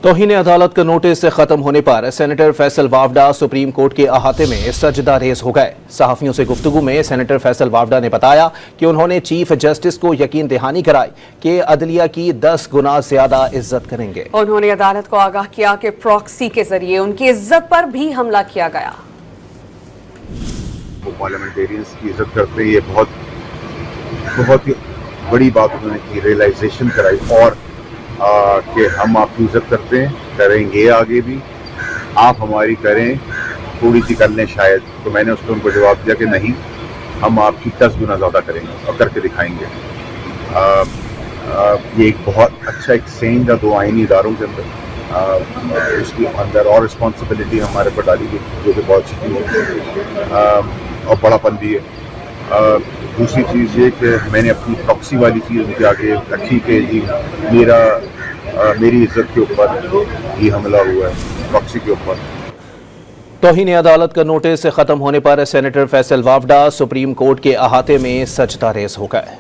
तौहीन अदालत का नोटिस से खत्म होने पर senator Faisal Vawda supreme court के अहाते में सजदा रेज हो गए। सहाफियों से गुफ्तगू में सेनेटर फैसल वावडा ने बताया कि उन्होंने चीफ जस्टिस को यकीन दहानी कराई कि अदलिया की 10 गुना ज्यादा इज्जत करेंगे। उन्होंने अदालत को आगाह किया कि प्रॉक्सी के जरिए उनकी इज्जत पर भी हमला किया गया। वो पार्लियामेंटेरियंस की इज्जत करते हैं, ये बहुत ही बड़ी बात उन्होंने की, रियलाइजेशन कराई और कि हम आपकी इज्जत करते हैं, करेंगे आगे भी, आप हमारी करें, थोड़ी सी कर लें शायद। तो मैंने उसको उनको जवाब दिया कि नहीं, हम आपकी 10 गुना ज़्यादा करेंगे और करके दिखाएंगे। ये एक बहुत अच्छा एक्सचेंज है दो आईनी इदारों के अंदर, उसके अंदर और रिस्पॉन्सिबिलिटी हमारे पर डाली गई जो कि बहुत अच्छी है और बड़ापन भी है। दूसरी चीज़ ये कि मैंने अपनी प्रॉक्सी वाली चीज़ उनके आगे रखी कि जी मेरी इज्जत के ऊपर ये हमला हुआ है, प्रॉक्सी के ऊपर। तौहीन अदालत का नोटिस से खत्म होने पर senator Faisal Vawda supreme court के अहाते में सजदा रेज हो गए।